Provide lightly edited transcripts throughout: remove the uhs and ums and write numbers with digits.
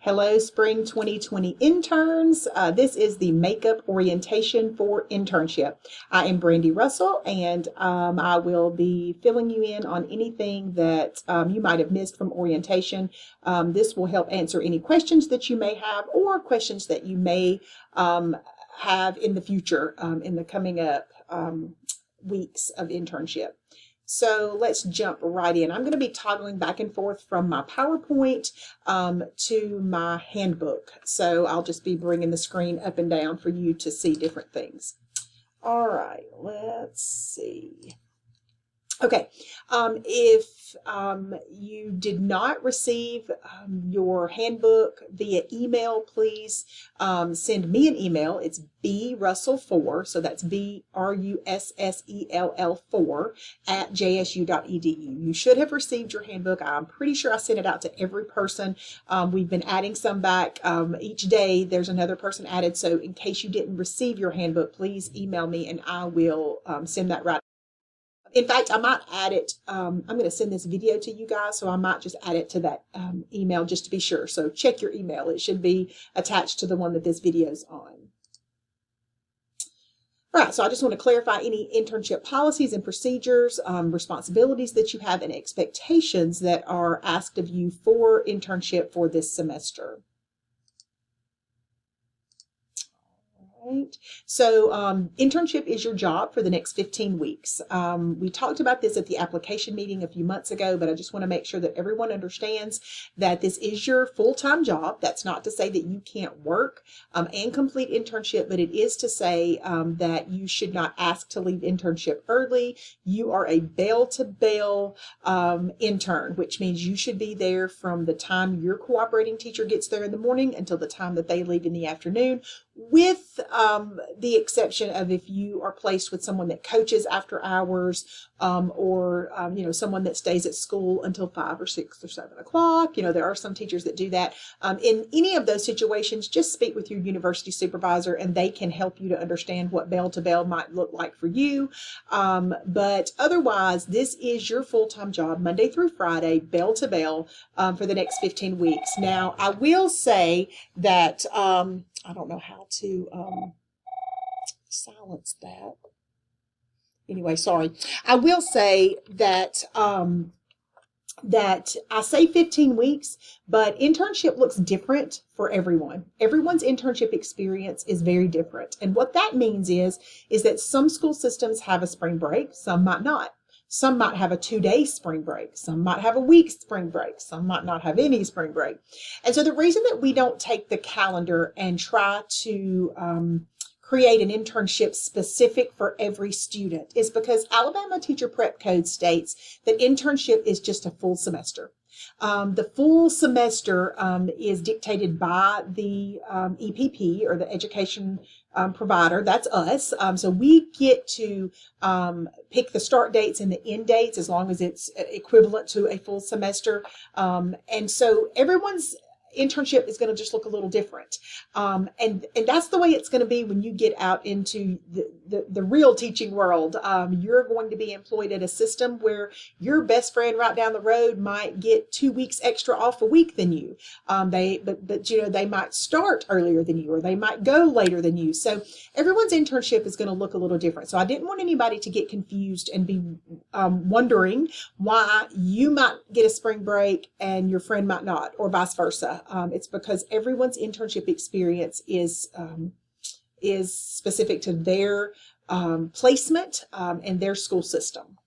Hello, Spring 2020 interns. This is the makeup orientation for internship. I am Brandy Russell, and I will be filling you in on anything that you might have missed from orientation. This will help answer any questions that you may have or questions that you may have in the future, in the coming up weeks of internship. So let's jump right in. I'm going to be toggling back and forth from my PowerPoint to my handbook. So I'll just be bringing the screen up and down for you to see different things. All right, let's see. Okay, if you did not receive your handbook via email, please send me an email. It's brussell4, so that's BRUSSELL 4 at jsu.edu. You should have received your handbook. I'm pretty sure I sent it out to every person. We've been adding some back each day. There's another person added, so in case you didn't receive your handbook, please email me and I will send that right. In fact, I might add it. I'm going to send this video to you guys, so I might just add it to that email just to be sure. So check your email. It should be attached to the one that this video is on. All right, so I just want to clarify any internship policies and procedures, responsibilities that you have, and expectations that are asked of you for internship for this semester. Right. So internship is your job for the next 15 weeks. We talked about this at the application meeting a few months ago, but I just want to make sure that everyone understands that this is your full-time job. That's not to say that you can't work and complete internship, but it is to say that you should not ask to leave internship early. You are a bell-to-bell intern, which means you should be there from the time your cooperating teacher gets there in the morning until the time that they leave in the afternoon, with the exception of if you are placed with someone that coaches after hours or someone that stays at school until 5 or 6 or 7 o'clock. There are some teachers that do that. In any of those situations, just speak with your university supervisor and they can help you to understand what bell to bell might look like for you. But otherwise, this is your full-time job, Monday through Friday, bell to bell, for the next 15 weeks. Now, I will say that I don't know how to silence that. Anyway, sorry. I will say that that I say 15 weeks, but internship looks different for everyone. Everyone's internship experience is very different. And what that means is that some school systems have a spring break, some might not. Some might have a 2-day spring break. Some might have a week's spring break. Some might not have any spring break. And so the reason that we don't take the calendar and try to create an internship specific for every student is because Alabama Teacher Prep Code states that internship is just a full semester. The full semester is dictated by the EPP, or the education provider. That's us. So we get to pick the start dates and the end dates as long as it's equivalent to a full semester. And so everyone's internship is going to just look a little different. And that's the way it's going to be when you get out into the real teaching world. You're going to be employed at a system where your best friend right down the road might get 2 weeks extra off a week than you. They might start earlier than you, or they might go later than you. So everyone's internship is going to look a little different. So I didn't want anybody to get confused and be wondering why you might get a spring break and your friend might not, or vice versa. It's because everyone's internship experience is specific to their placement and their school system.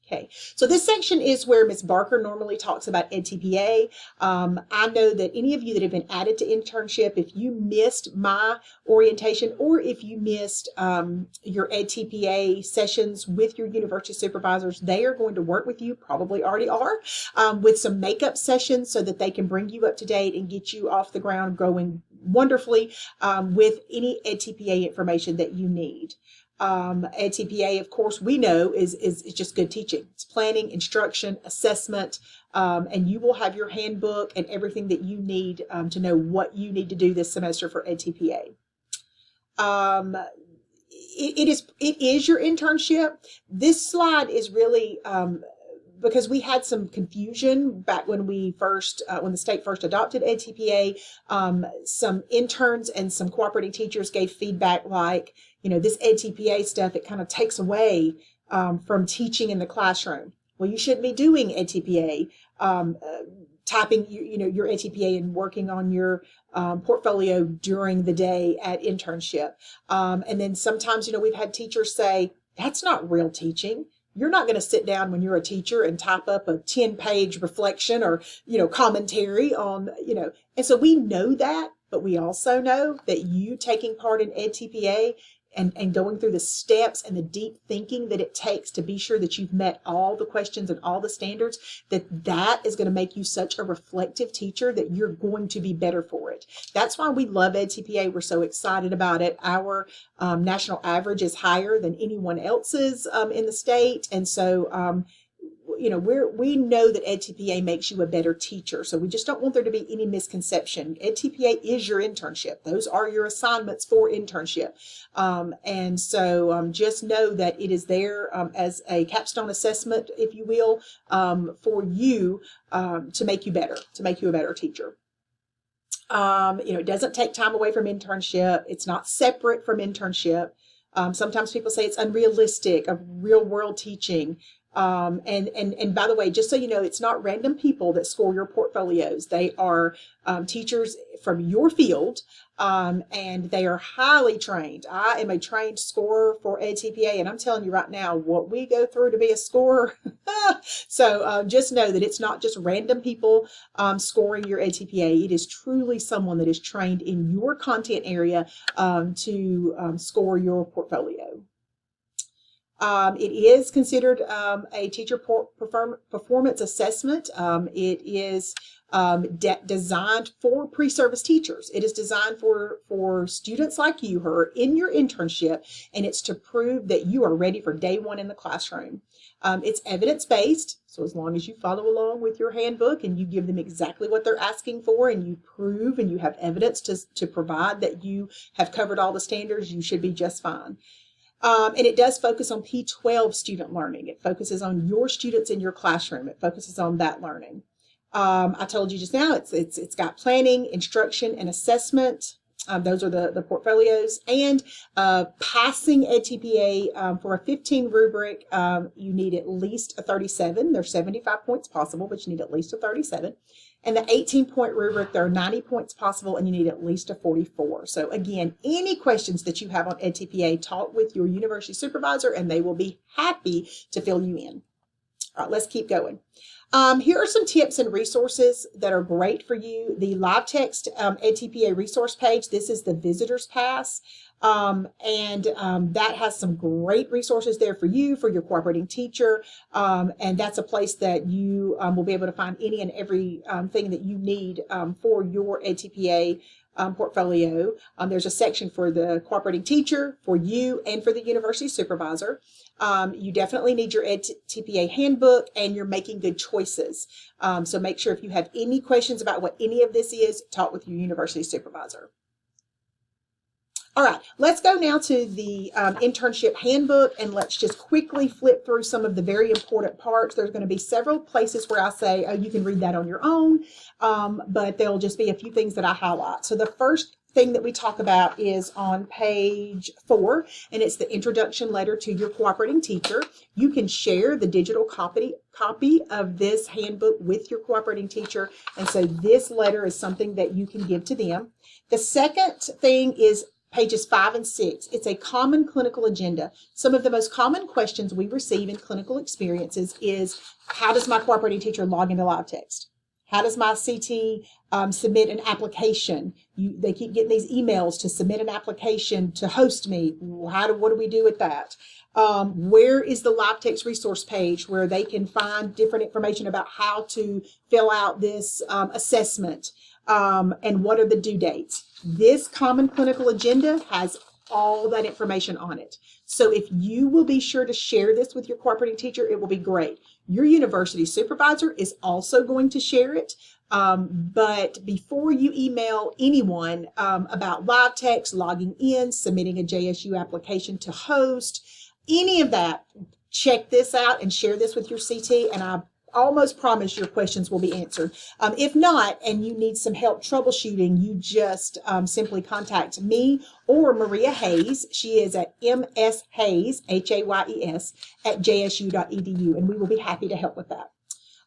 Okay, so this section is where Ms. Barker normally talks about EdTPA. I know that any of you that have been added to internship, if you missed my orientation or if you missed your EdTPA sessions with your university supervisors, they are going to work with you, probably already are, with some makeup sessions so that they can bring you up to date and get you off the ground growing wonderfully with any EdTPA information that you need. EdTPA, of course, we know is just good teaching. It's planning, instruction, assessment, and you will have your handbook and everything that you need to know what you need to do this semester for EdTPA. It is your internship. This slide is really because we had some confusion back when when the state first adopted EdTPA. Some interns and some cooperating teachers gave feedback like, this EdTPA stuff, it kind of takes away from teaching in the classroom. Well, you shouldn't be doing EdTPA, typing your EdTPA and working on your portfolio during the day at internship. And then sometimes, we've had teachers say, that's not real teaching. You're not going to sit down when you're a teacher and type up a 10-page reflection or, commentary on, and so we know that, but we also know that you taking part in EdTPA and going through the steps and the deep thinking that it takes to be sure that you've met all the questions and all the standards, that is going to make you such a reflective teacher that you're going to be better for it. That's why we love EdTPA. We're so excited about it. Our national average is higher than anyone else's in the state. And so, we know that EdTPA makes you a better teacher. So we just don't want there to be any misconception. EdTPA is your internship. Those are your assignments for internship. And so just know that it is there as a capstone assessment, if you will, for you to make you better, to make you a better teacher. It doesn't take time away from internship. It's not separate from internship. Sometimes people say it's unrealistic of real world teaching. And by the way, just so you know, it's not random people that score your portfolios. They are teachers from your field, and they are highly trained. I am a trained scorer for EdTPA, and I'm telling you right now what we go through to be a scorer. So just know that it's not just random people scoring your EdTPA. It is truly someone that is trained in your content area to score your portfolio. It is considered a teacher performance assessment. It is designed for pre-service teachers. It is designed for students like you who are in your internship, and it's to prove that you are ready for day one in the classroom. It's evidence-based, so as long as you follow along with your handbook and you give them exactly what they're asking for and you prove and you have evidence to provide that you have covered all the standards, you should be just fine. And it does focus on P12 student learning. It focuses on your students in your classroom. It focuses on that learning. I told you just now, it's got planning, instruction, and assessment. Those are the portfolios. And passing EdTPA for a 15 rubric, you need at least a 37. There's 75 points possible, but you need at least a 37. And the 18-point rubric, there are 90 points possible, and you need at least a 44. So again, any questions that you have on EdTPA, talk with your university supervisor, and they will be happy to fill you in. All right, let's keep going. Here are some tips and resources that are great for you. The live text EdTPA resource page, this is the visitor's pass. That has some great resources there for you, for your cooperating teacher. And that's a place that you will be able to find any and every thing that you need for your EdTPA portfolio. There's a section for the cooperating teacher, for you, and for the university supervisor. You definitely need your EdTPA handbook, and you're making good choices. So make sure if you have any questions about what any of this is, talk with your university supervisor. All right, let's go now to the internship handbook, and let's just quickly flip through some of the very important parts. There's going to be several places where I say, oh, you can read that on your own, but there'll just be a few things that I highlight. So the first thing that we talk about is on page 4, and it's the introduction letter to your cooperating teacher. You can share the digital copy of this handbook with your cooperating teacher, and so this letter is something that you can give to them. The second thing is pages 5 and 6. It's a common clinical agenda. Some of the most common questions we receive in clinical experiences is, how does my cooperating teacher log into live text? How does my CT submit an application? They keep getting these emails to submit an application to host me. What do we do with that? Where is the live text resource page where they can find different information about how to fill out this assessment? And what are the due dates? This common clinical agenda has all that information on it. So if you will be sure to share this with your cooperating teacher, it will be great. Your university supervisor is also going to share it. But before you email anyone about live text, logging in, submitting a JSU application to host, any of that, check this out and share this with your CT. And I almost promise your questions will be answered. If not, and you need some help troubleshooting, you just simply contact me or Maria Hayes. She is at mshayes, Hayes, at jsu.edu, and we will be happy to help with that.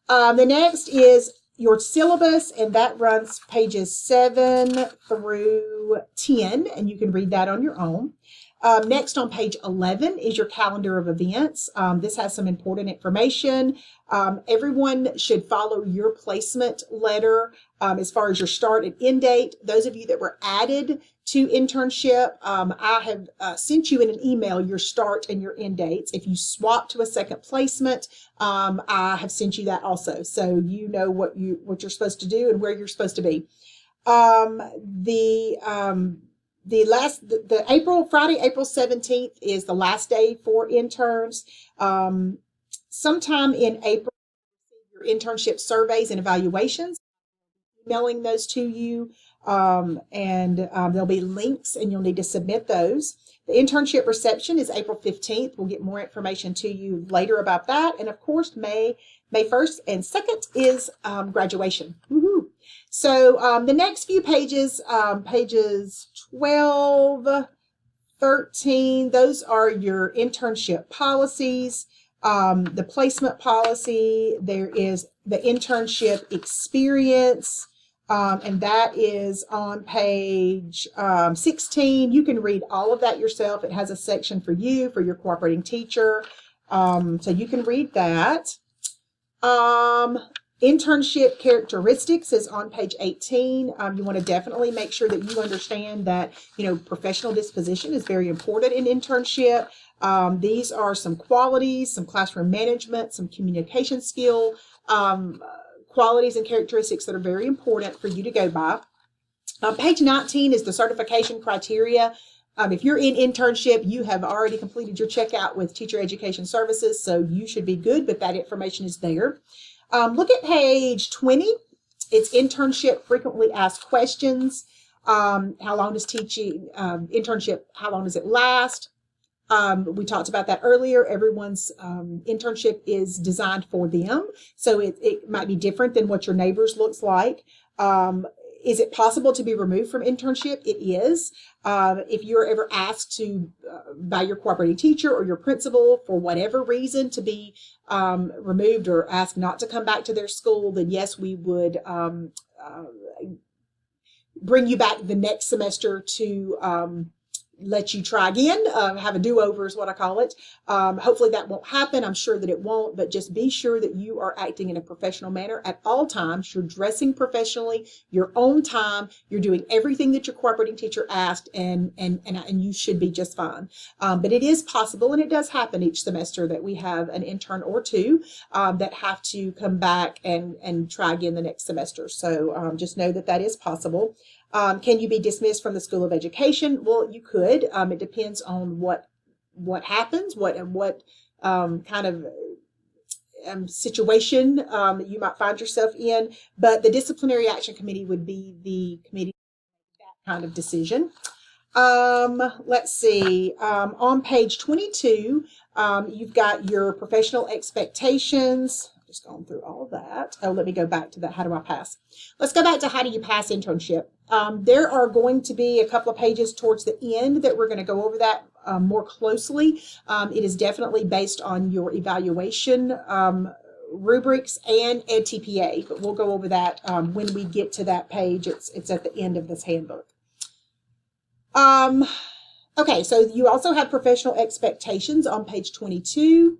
The next is your syllabus, and that runs pages 7 through 10, and you can read that on your own. Next on page 11 is your calendar of events. This has some important information. Everyone should follow your placement letter as far as your start and end date. Those of you that were added to internship, I have sent you in an email your start and your end dates. If you swap to a second placement, I have sent you that also, so you know what you're supposed to do and where you're supposed to be. Friday, April 17th is the last day for interns. Sometime in April, your internship surveys and evaluations, emailing those to you, and there'll be links and you'll need to submit those. The internship reception is April 15th. We'll get more information to you later about that. And of course, May 1st and 2nd is graduation. Woohoo! So the next few pages, pages 12, 13, those are your internship policies. The placement policy, there is the internship experience, and that is on page 16. You can read all of that yourself. It has a section for you, for your cooperating teacher, so you can read that. Internship characteristics is on page 18. You want to definitely make sure that you understand that, professional disposition is very important in internship. These are some qualities, some classroom management, some communication skill, qualities and characteristics that are very important for you to go by. Page 19 is the certification criteria. If you're in internship, you have already completed your checkout with Teacher Education Services, so you should be good, but that information is there. Look at page 20. It's internship frequently asked questions. How long does internship, how long does it last? We talked about that earlier. Everyone's internship is designed for them, so it might be different than what your neighbor's looks like. Is it possible to be removed from internship? It is. If you're ever asked to, by your cooperating teacher or your principal, for whatever reason, to be removed or asked not to come back to their school, then yes, we would bring you back the next semester to let you try again, have a do-over is what I call it. Hopefully that won't happen. I'm sure that it won't, but just be sure that you are acting in a professional manner at all times. You're dressing professionally, your own time. You're doing everything that your cooperating teacher asked, and you should be just fine. But it is possible, and it does happen each semester, that we have an intern or two that have to come back and try again the next semester. So just know that that is possible. Can you be dismissed from the School of Education? Well, you could. It depends on what happens, what kind of situation that you might find yourself in. But the Disciplinary Action Committee would be the committee that kind of decision. Let's see. On page 22, you've got your professional expectations. Just going through all of that. Oh, let me go back to that. How do I pass? Let's go back to how do you pass internship. There are going to be a couple of pages towards the end that we're going to go over that more closely. It is definitely based on your evaluation rubrics and EdTPA, but we'll go over that when we get to that page. It's at the end of this handbook. Okay, so you also have professional expectations on page 22.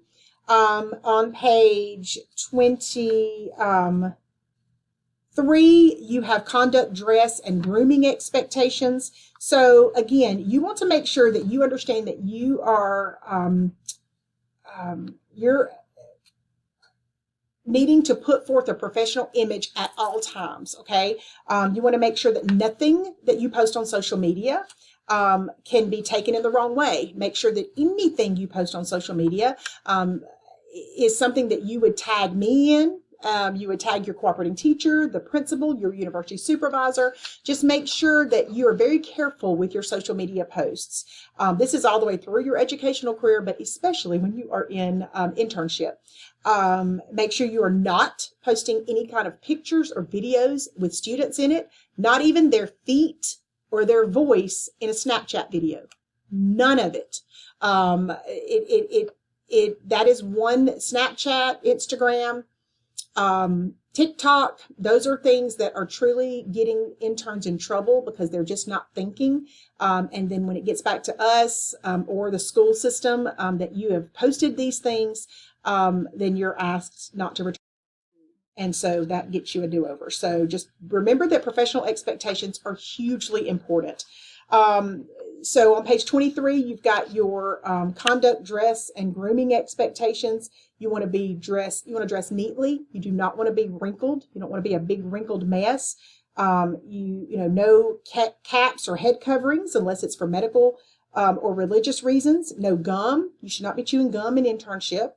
On page 23, you have conduct, dress, and grooming expectations. So again, you want to make sure that you understand that you are you're needing to put forth a professional image at all times. Okay, you want to make sure that nothing that you post on social media can be taken in the wrong way. Make sure that anything you post on social media is something that you would tag me in, You would tag your cooperating teacher, the principal, your university supervisor. Just make sure that you are very careful with your social media posts. This is all the way through your educational career, but especially when you are in internship. Make sure you are not posting any kind of pictures or videos with students in it, not even their feet or their voice in a Snapchat video. None of it. That is one. Snapchat, Instagram, TikTok, those are things that are truly getting interns in trouble because they're just not thinking. And then when it gets back to us or the school system that you have posted these things, then you're asked not to return. And so that gets you a do-over. So just remember that professional expectations are hugely important. So on page 23, you've got your conduct, dress, and grooming expectations. You want to dress neatly. You do not want to be wrinkled. You don't want to be a big wrinkled mess. No caps or head coverings unless it's for medical or religious reasons. No gum. You should not be chewing gum in internship.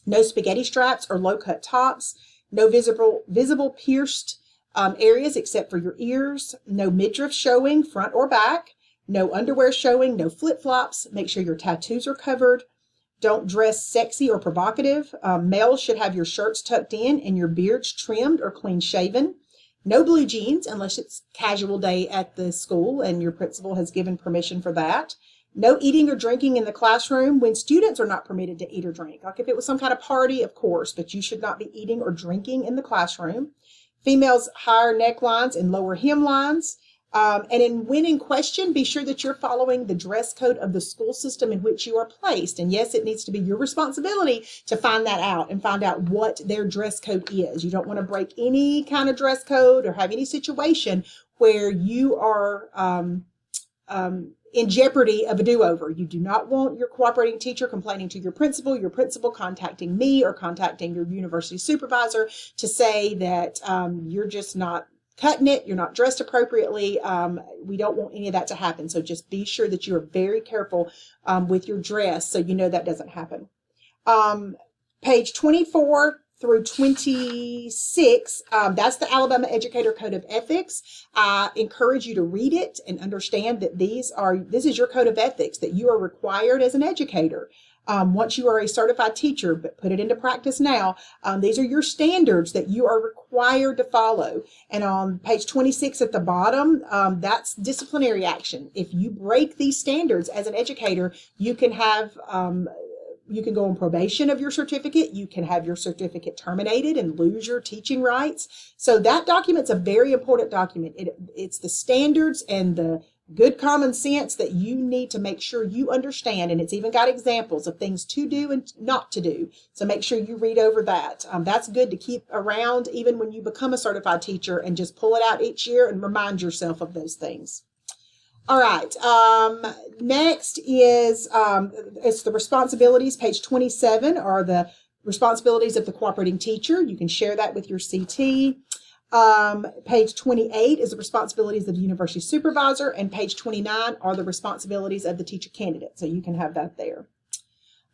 No spaghetti straps or low-cut tops. No visible pierced areas except for your ears. No midriff showing, front or back. No underwear showing. No flip-flops. Make sure your tattoos are covered. Don't dress sexy or provocative. Males should have your shirts tucked in and your beards trimmed or clean shaven. No blue jeans unless it's casual day at the school and your principal has given permission for that. No eating or drinking in the classroom when students are not permitted to eat or drink. Like if it was some kind of party, of course, but you should not be eating or drinking in the classroom. Females higher necklines and lower hemlines. When in question, be sure that you're following the dress code of the school system in which you are placed. And yes, it needs to be your responsibility to find that out and find out what their dress code is. You don't want to break any kind of dress code or have any situation where you are in jeopardy of a do-over. You do not want your cooperating teacher complaining to your principal contacting me or contacting your university supervisor to say that you're just not cutting it, you're not dressed appropriately. We don't want any of that to happen. So just be sure that you're very careful with your dress so you know that doesn't happen. Page 24 through 26, that's the Alabama Educator Code of Ethics. I encourage you to read it and understand that this is your code of ethics that you are required as an educator. Once you are a certified teacher, but put it into practice now, these are your standards that you are required to follow. And on page 26 at the bottom, that's disciplinary action. If you break these standards as an educator, you can have you can go on probation of your certificate. You can have your certificate terminated and lose your teaching rights. So that document's a very important document. It's the standards and the good common sense that you need to make sure you understand. And it's even got examples of things to do and not to do. So make sure you read over that. That's good to keep around even when you become a certified teacher and just pull it out each year and remind yourself of those things. All right. Next is it's the responsibilities. Page 27 are the responsibilities of the cooperating teacher. You can share that with your CT. Page 28 is the responsibilities of the university supervisor, and page 29 are the responsibilities of the teacher candidate. So you can have that there.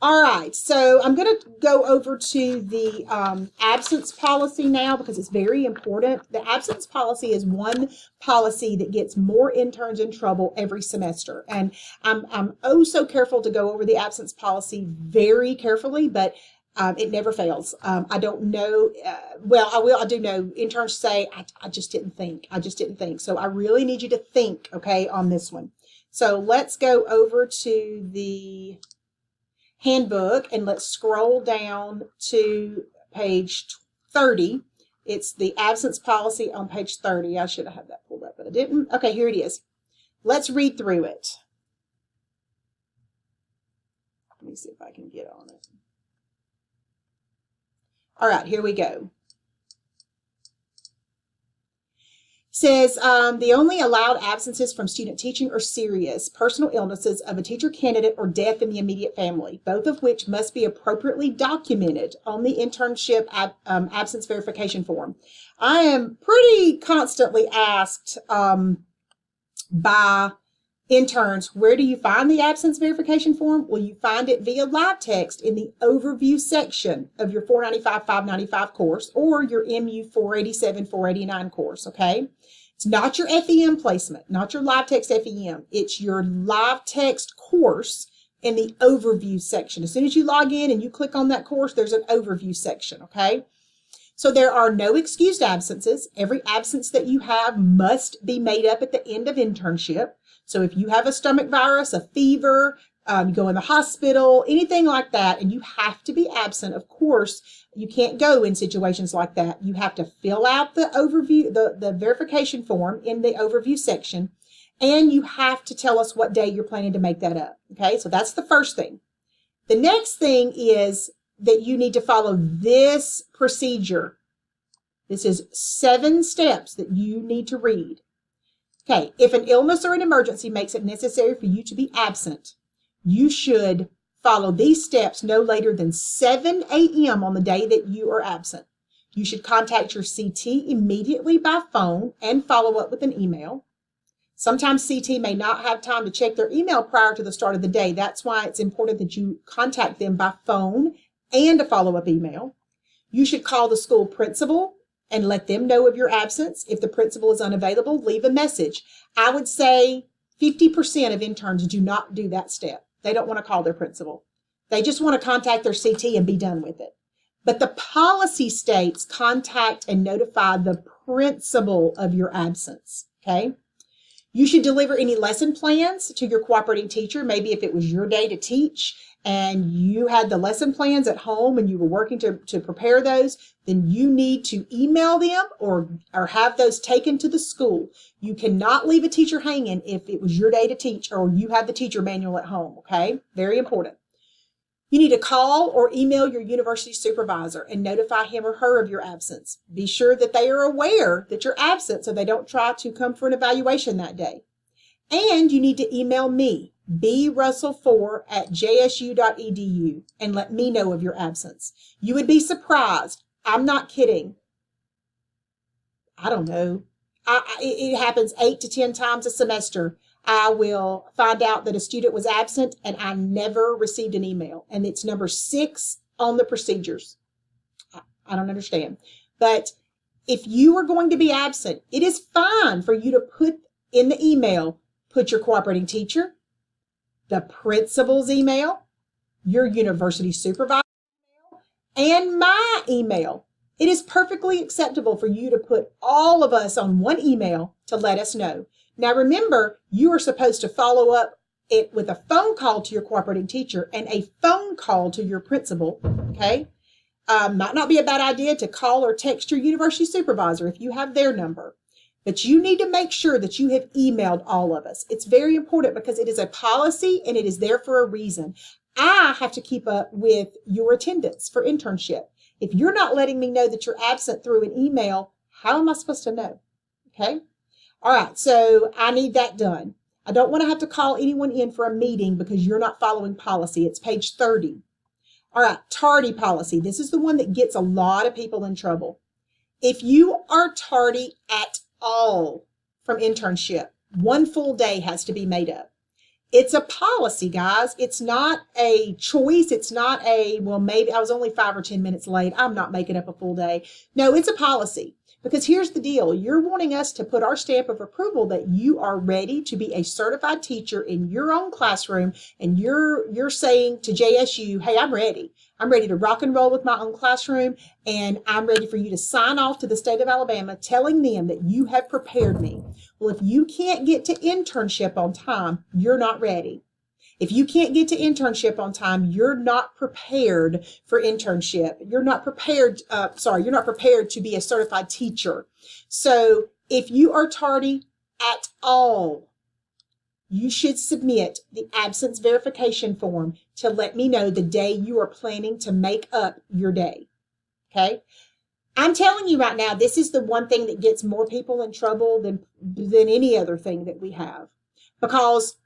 All right, so I'm going to go over to the absence policy now because it's very important. The absence policy is one policy that gets more interns in trouble every semester. And I'm oh so careful to go over the absence policy very carefully, but it never fails. I don't know. I do know interns say, I just didn't think. So I really need you to think, okay, on this one. So let's go over to the handbook and let's scroll down to page 30. It's the absence policy on page 30. I should have had that pulled up, but I didn't. Okay, here it is. Let's read through it. Let me see if I can get on it. All right, here we go. Says the only allowed absences from student teaching are serious personal illnesses of a teacher candidate or death in the immediate family, both of which must be appropriately documented on the internship absence verification form. I am pretty constantly asked by Interns, where do you find the absence verification form? Well, you find it via live text in the overview section of your 495, 595 course or your MU 487, 489 course, okay? It's not your FEM placement, not your live text FEM. It's your live text course in the overview section. As soon as you log in and you click on that course, there's an overview section, okay? So there are no excused absences. Every absence that you have must be made up at the end of internship. So if you have a stomach virus, a fever, you go in the hospital, anything like that, and you have to be absent, of course, you can't go in situations like that. You have to fill out the overview, the verification form in the overview section, and you have to tell us what day you're planning to make that up. Okay, so that's the first thing. The next thing is that you need to follow this procedure. This is 7 steps that you need to read. Okay, if an illness or an emergency makes it necessary for you to be absent, you should follow these steps no later than 7 a.m. on the day that you are absent. You should contact your CT immediately by phone and follow up with an email. Sometimes CT may not have time to check their email prior to the start of the day. That's why it's important that you contact them by phone and a follow-up email. You should call the school principal and let them know of your absence. If the principal is unavailable, leave a message. I would say 50% of interns do not do that step. They don't want to call their principal. They just want to contact their CT and be done with it. But the policy states contact and notify the principal of your absence, okay? You should deliver any lesson plans to your cooperating teacher. Maybe if it was your day to teach and you had the lesson plans at home and you were working to prepare those, then you need to email them or have those taken to the school. You cannot leave a teacher hanging if it was your day to teach or you have the teacher manual at home, okay? Very important. You need to call or email your university supervisor and notify him or her of your absence. Be sure that they are aware that you're absent so they don't try to come for an evaluation that day. And you need to email me, brussell4@jsu.edu, and let me know of your absence. You would be surprised. I'm not kidding. I don't know. It happens 8 to 10 times a semester. I will find out that a student was absent and I never received an email. And it's number 6 on the procedures. I don't understand. But if you are going to be absent, it is fine for you to put in the email, put your cooperating teacher, the principal's email, your university supervisor email, and my email. It is perfectly acceptable for you to put all of us on one email to let us know. Now remember, you are supposed to follow up it with a phone call to your cooperating teacher and a phone call to your principal, okay? Might not be a bad idea to call or text your university supervisor if you have their number. But you need to make sure that you have emailed all of us. It's very important because it is a policy and it is there for a reason. I have to keep up with your attendance for internship. If you're not letting me know that you're absent through an email, how am I supposed to know? Okay? All right, so I need that done. I don't want to have to call anyone in for a meeting because you're not following policy. It's page 30. All right, tardy policy. This is the one that gets a lot of people in trouble. If you are tardy at all from internship, 1 full day has to be made up. It's a policy, guys. It's not a choice. It's not a, well, maybe I was only 5 or 10 minutes late. I'm not making up a full day. No, it's a policy. Because here's the deal. You're wanting us to put our stamp of approval that you are ready to be a certified teacher in your own classroom. And you're saying to JSU, hey, I'm ready. I'm ready to rock and roll with my own classroom. And I'm ready for you to sign off to the state of Alabama telling them that you have prepared me. Well, if you can't get to internship on time, you're not ready. If you can't get to internship on time, you're not prepared for internship. You're not prepared to be a certified teacher. So if you are tardy at all, you should submit the absence verification form to let me know the day you are planning to make up your day. Okay? I'm telling you right now, this is the one thing that gets more people in trouble than any other thing that we have. Because,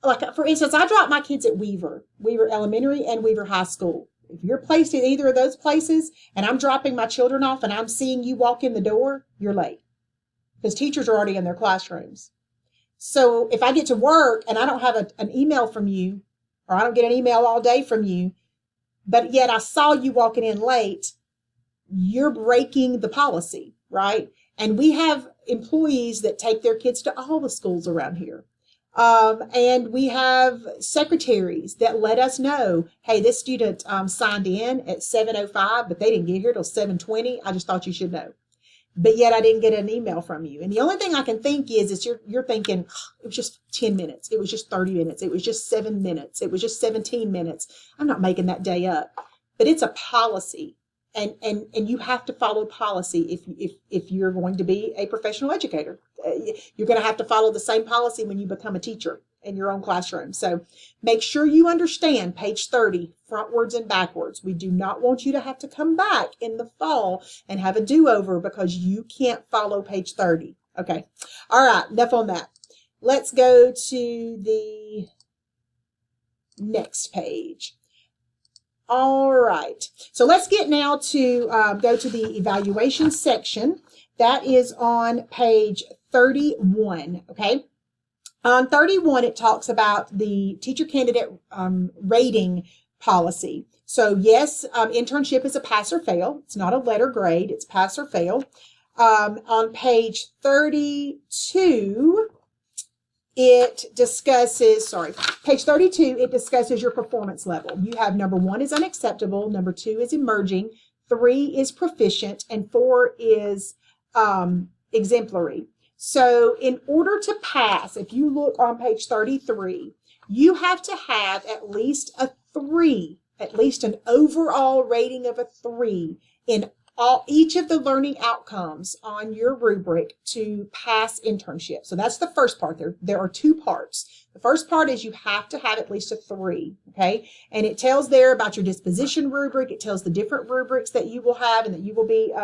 like, for instance, I drop my kids at Weaver Elementary and Weaver High School. If you're placed in either of those places and I'm dropping my children off and I'm seeing you walk in the door, you're late. Because teachers are already in their classrooms. So if I get to work and I don't have an email from you, or I don't get an email all day from you, but yet I saw you walking in late, you're breaking the policy, right? And we have employees that take their kids to all the schools around here. And we have secretaries that let us know, hey, this student signed in at 7:05, but they didn't get here till 7:20. I just thought you should know. But yet I didn't get an email from you. And the only thing I can think is you're thinking, oh, it was just 10 minutes. It was just 30 minutes. It was just 7 minutes. It was just 17 minutes. I'm not making that day up. But it's a policy. And you have to follow policy if you're going to be a professional educator. You're going to have to follow the same policy when you become a teacher in your own classroom. So make sure you understand page 30, frontwards and backwards. We do not want you to have to come back in the fall and have a do-over because you can't follow page 30. Okay. All right. Enough on that. Let's go to the next page. All right. So let's get now to go to the evaluation section. That is on page 31. Okay. On 31, it talks about the teacher candidate rating policy. So yes, internship is a pass or fail. It's not a letter grade. It's pass or fail. On page 32, it discusses, page 32, it discusses your performance level. You have number 1 is unacceptable, number 2 is emerging, 3 is proficient, and 4 is exemplary. So in order to pass, if you look on page 33, you have to have at least a 3, at least an overall rating of a 3 in each of the learning outcomes on your rubric to pass internship. So that's the first part. There are 2 parts. The first part is you have to have at least a 3, okay? And it tells there about your disposition rubric. It tells the different rubrics that you will have and that you will be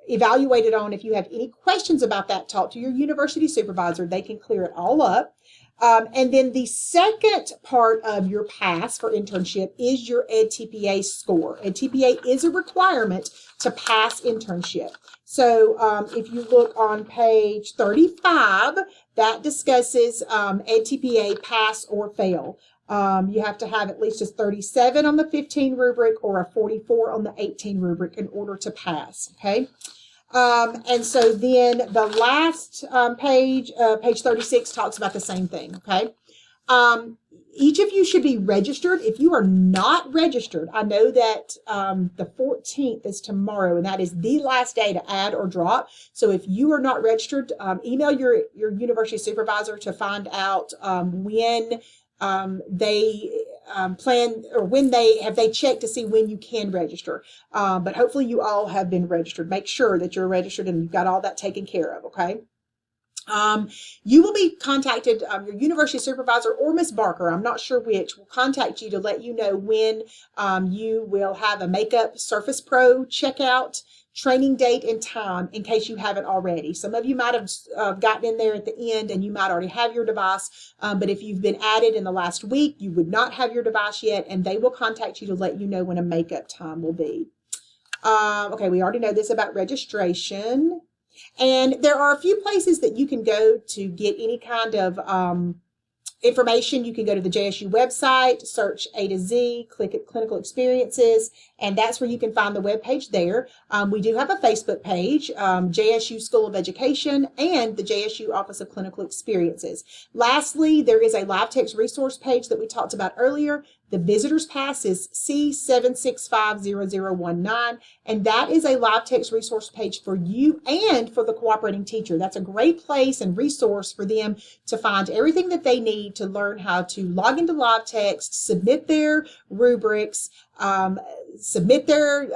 evaluated on. If you have any questions about that, talk to your university supervisor. They can clear it all up. And then the second part of your pass for internship is your EdTPA score. EdTPA is a requirement to pass internship. So if you look on page 35, that discusses EdTPA pass or fail. You have to have at least a 37 on the 15 rubric or a 44 on the 18 rubric in order to pass, okay? And so then the last page, page 36, talks about the same thing, okay? Each of you should be registered. If you are not registered, I know that the 14th is tomorrow, and that is the last day to add or drop. So if you are not registered, email your university supervisor to find out when they plan, or when have they checked to see when you can register. But hopefully you all have been registered. Make sure that you're registered and you've got all that taken care of, okay? You will be contacted, your university supervisor or Miss Barker, I'm not sure which, will contact you to let you know when you will have a Makeup Surface Pro checkout, training date and time, in case you haven't already. Some of you might have gotten in there at the end and you might already have your device, but if you've been added in the last week, you would not have your device yet, and they will contact you to let you know when a makeup time will be. Okay, we already know this about registration. And there are a few places that you can go to get any kind of information. You can go to the JSU website, search A to Z, click at clinical experiences, and that's where you can find the webpage there. We do have a Facebook page, JSU School of Education and the JSU Office of Clinical Experiences. Lastly, there is a live text resource page that we talked about earlier. The visitor's pass is C7650019, and that is a live text resource page for you and for the cooperating teacher. That's a great place and resource for them to find everything that they need to learn how to log into live text, submit their rubrics, submit their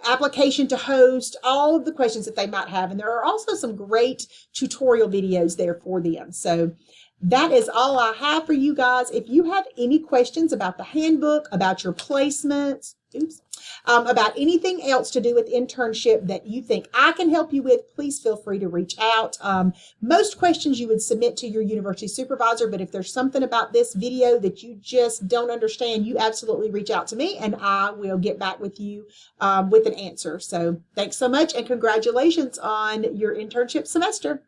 application to host, all of the questions that they might have. And there are also some great tutorial videos there for them. So that is all I have for you guys. If you have any questions about the handbook, about your placements, about anything else to do with internship that you think I can help you with, please feel free to reach out. Most questions you would submit to your university supervisor, but if there's something about this video that you just don't understand, you absolutely reach out to me and I will get back with you with an answer. So thanks so much and congratulations on your internship semester.